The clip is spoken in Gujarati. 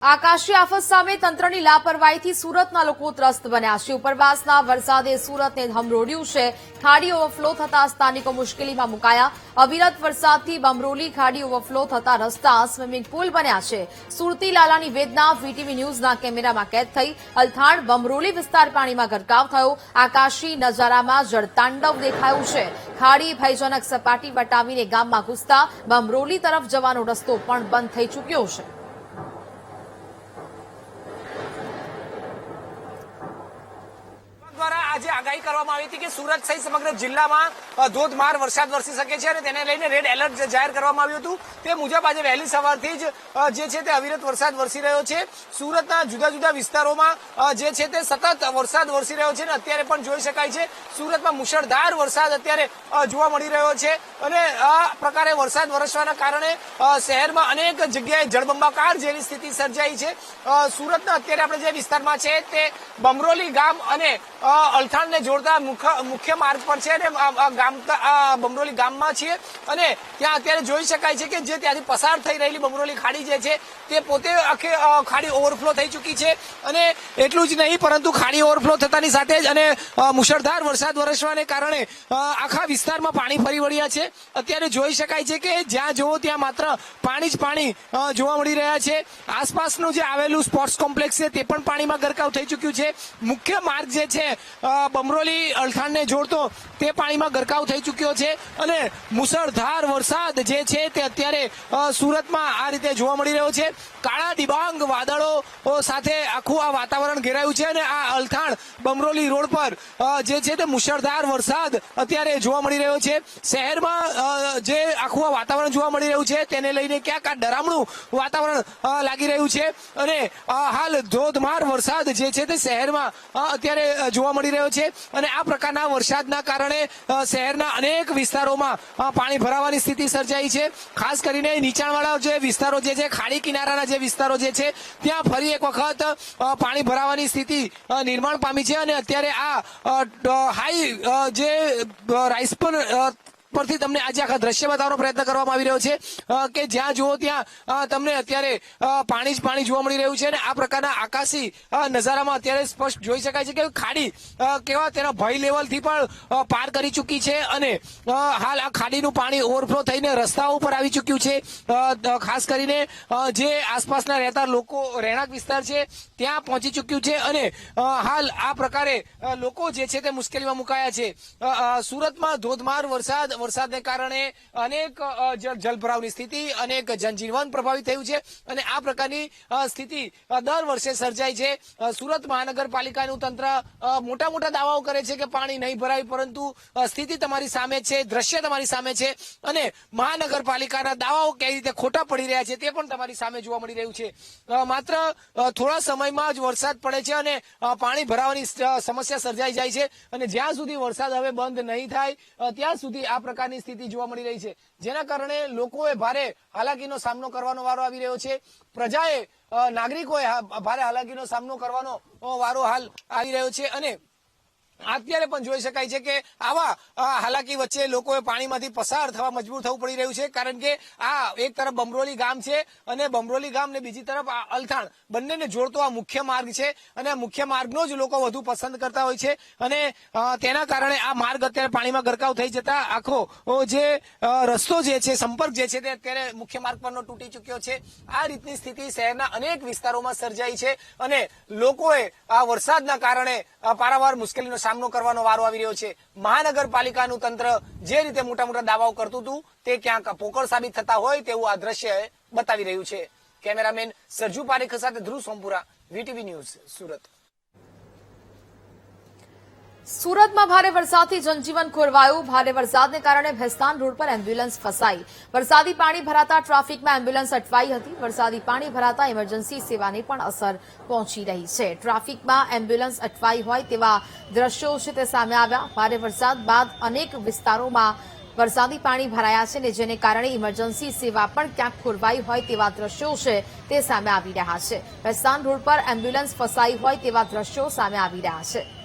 આકાશી આફત સામે તંત્રની લાપરવાહીથી સુરતના લોકો ત્રસ્ત બન્યા છે। ઉપરવાસના વરસાદે સુરતને ધમરોળ્યું છે। ખાડી ઓવરફ્લો થતા સ્થાનિકો મુશ્કેલીમાં મુકાયા। અવિરત વરસાદથી બમરોલી ખાડી ઓવરફ્લો થતા રસ્તા સ્વિમિંગ પુલ બન્યા છે। સુરતી લાલાની વેદના વીટીવી ન્યૂઝના કેમેરામાં કેદ થઈ। અલથાણ બમરોલી વિસ્તાર પાણીમાં ગરકાવ થયો। આકાશી નજારામાં જળતાંડવ દેખાયું છે। ખાડી ભયજનક સપાટી વટાવીને ગામમાં ઘૂસતા બમરોલી તરફ જવાનો રસ્તો પણ બંધ થઈ ચૂક્યો છે। દ્વારા આજે આગાહી કરવામાં આવી હતી કે સુરત સહિત સમગ્ર જિલ્લામાં ધોધમાર વરસાદ વરસી શકે છે અને તેને લઈને રેડ એલર્ટ જાહેર કરવામાં આવ્યું હતું। તે મુજબ આજે વહેલી સવારથી જ જે છે તે અવિરત વરસાદ વરસી રહ્યો છે। સુરતના જુદા જુદા વિસ્તારોમાં જે છે તે સતત વરસાદ વરસી રહ્યો છે અને અત્યારે પણ જોઈ શકાય છે સુરતમાં મુશળધાર વરસાદ અત્યારે જોવા મળી રહ્યો છે અને આ પ્રકારે વરસાદ વરસવાના કારણે શહેરમાં અનેક જગ્યાએ જળબંબાકાર જેવી સ્થિતિ સર્જાઈ છે। સુરતના અત્યારે આપણે જે વિસ્તારમાં છે તે બમરોલી ગામ અને અલથાણને જોડતા મુખ્ય માર્ગ પર છે અને બમરોલી ગામમાં છીએ અને ત્યાં અત્યારે જોઈ શકાય છે કે જે ત્યાંથી પસાર થઈ રહેલી બમરોલી ખાડી જે છે તે પોતે આખી ખાડી ઓવરફ્લો થઈ ચૂકી છે અને એટલું જ નહીં પરંતુ ખાડી ઓવરફ્લો થતાની સાથે જ અને મુશળધાર વરસાદ વરસવાને કારણે આખા વિસ્તારમાં પાણી ફરી વળ્યા છે। અત્યારે જોઈ શકાય છે કે જ્યાં જુઓ ત્યાં માત્ર પાણી જ પાણી જોવા મળી રહ્યા છે। આસપાસનું જે આવેલું સ્પોર્ટ્સ કોમ્પ્લેક્સ છે તે પણ પાણીમાં ગરકાવ થઈ ચૂક્યું છે। મુખ્ય માર્ગ જે છે બમરોલી અલથાણને જોડતો તે પાણીમાં ગરકાવ થઈ ચૂક્યો છે અને મુશળધાર વરસાદ જે છે તે અત્યારે સુરતમાં આ રીતે જોવા મળી રહ્યો છે। કાળા ડિબાંગ વાદળો સાથે આખું આ વાતાવરણ ઘેરાયું છે અને આ અલથાણ બમરોલી રોડ પર જે છે તે મુશળધાર વરસાદ અત્યારે જોવા મળી રહ્યો છે। શહેરમાં જે આખું આ વાતાવરણ જોવા મળી રહ્યું છે તેને લઈને ક્યાંક આ ડરામણું વાતાવરણ લાગી રહ્યું છે અને હાલ ધોધમાર વરસાદ જે છે તે શહેરમાં અત્યારે જોવા મળી રહ્યો છે અને આ પ્રકારના વરસાદના કારણે શહેરના અનેક વિસ્તારોમાં પાણી ભરાવાની સ્થિતિ સર્જાઈ છે। ખાસ કરીને નીચાણવાળા જે વિસ્તારો જે છે ખાડી કિનારાના જે વિસ્તારો જે છે ત્યાં ફરી એક વખત પાણી ભરાવાની સ્થિતિ નિર્માણ પામી છે અને અત્યારે આ હાઈ જે રાઈસપર પરથી તમને આજે આખા દ્રશ્ય બતાવવાનો પ્રયત્ન કરવામાં આવી રહ્યો છે કે જ્યાં જુઓ ત્યાં તમને અત્યારે પાણી જ પાણી જોવા મળી રહ્યું છે અને આ પ્રકારના આકાશી નજારામાં અત્યારે સ્પષ્ટ જોઈ શકાય છે કે ખાડી કેવા તેના ભય લેવલથી પણ પાર કરી ચૂકી છે અને હાલ આ ખાડીનું પાણી ઓવરફ્લો થઈને રસ્તાઓ ઉપર આવી ચૂક્યું છે। ખાસ કરીને જે આસપાસના રહેતા લોકો રહેણાંક વિસ્તાર છે ત્યાં પહોંચી ચૂક્યું છે અને હાલ આ પ્રકારે લોકો જે છે તે મુશ્કેલીમાં મુકાયા છે। સુરતમાં ધોધમાર વરસાદને કારણે અનેક જલભરાવની સ્થિતિ અનેક જનજીવન પ્રભાવિત થયું છે અને આ પ્રકારની સ્થિતિ દર વર્ષે સર્જાય છે। સુરત મહાનગરપાલિકાનું તંત્ર મોટા મોટા દાવાઓ કરે છે કે પાણી નહીં ભરાય પરંતુ સ્થિતિ તમારી સામે છે, દ્રશ્ય તમારી સામે છે અને મહાનગરપાલિકાના દાવાઓ કઈ રીતે ખોટા પડી રહ્યા છે તે પણ તમારી સામે જોવા મળી રહ્યું છે। માત્ર થોડા સમયમાં જ વરસાદ પડે છે અને પાણી ભરાવાની સમસ્યા સર્જાઈ જાય છે અને જ્યાં સુધી વરસાદ હવે બંધ નહીં થાય ત્યાં સુધી આ પ્રકારની સ્થિતિ જોવા મળી રહી છે જેના કારણે લોકોએ ભારે હાલાકીનો સામનો કરવાનો વારો આવી રહ્યો છે। પ્રજાએ નાગરિકોએ ભારે હાલાકીનો સામનો કરવાનો વારો હાલ આવી રહ્યો છે અને અત્યારે પણ જોઈ શકાય છે કે આવા હાલાકી વચ્ચે લોકોએ પાણીમાંથી પસાર થવા મજબૂર થવું પડી રહ્યું છે કારણ કે આ એક તરફ બમરોલી ગામ છે અને બમરોલી ગામ ને બીજી તરફ અલથાણ બંનેને જોડતો આ મુખ્ય માર્ગ છે અને આ મુખ્ય માર્ગનો જ લોકો વધુ પસંદ કરતા હોય છે અને તેના કારણે આ માર્ગ અત્યારે પાણીમાં ગરકાવ થઈ જતા આખો જે રસ્તો જે છે સંપર્ક જે છે તે અત્યારે મુખ્ય માર્ગ પરનો તૂટી ચૂક્યો છે। આ રીતની સ્થિતિ શહેરના અનેક વિસ્તારોમાં સર્જાઈ છે અને લોકોએ આ વરસાદના કારણે પારાવાર મુશ્કેલીનો સામનો કરવાનો વારો આવી રહ્યો છે। મહાનગરપાલિકાનું તંત્ર જે રીતે મોટા મોટા દાવાઓ કરતું હતું તે ક્યાંક પોકળ સાબિત થતા હોય તેવું આ દ્રશ્ય બતાવી રહ્યું છે। કેમેરામેન સરજુ પારેખ સાથે ધ્રુવ સોમપુરા, વીટીવી ન્યૂઝ, સુરત। સુરતમાં ભારે વરસાદથી જનજીવન ખોરવાયું। ભારે વરસાદને કારણે ભેસ્તાન રોડ પર એમ્બ્યુલન્સ ફસાઈ। વરસાદી પાણી ભરાતા ટ્રાફિકમાં એમ્બ્યુલન્સ અટવાઈ હતી। વરસાદી પાણી ભરાતા ઇમરજન્સી સેવાને પણ અસર પહોંચી રહી છે। ટ્રાફિકમાં એમ્બ્યુલન્સ અટવાઈ હોય તેવા દ્રશ્યો છે તે સામે આવ્યા। ભારે વરસાદ બાદ અનેક વિસ્તારોમાં વરસાદી પાણી ભરાયા છે ને જેને કારણે ઇમરજન્સી સેવા પણ ક્યાંક ખોરવાઈ હોય તેવા દ્રશ્યો છે તે સામે આવી રહ્યા છે। ભેસ્તાન રોડ પર એમ્બ્યુલન્સ ફસાઈ હોય તેવા દ્રશ્યો સામે આવી રહ્યા છે।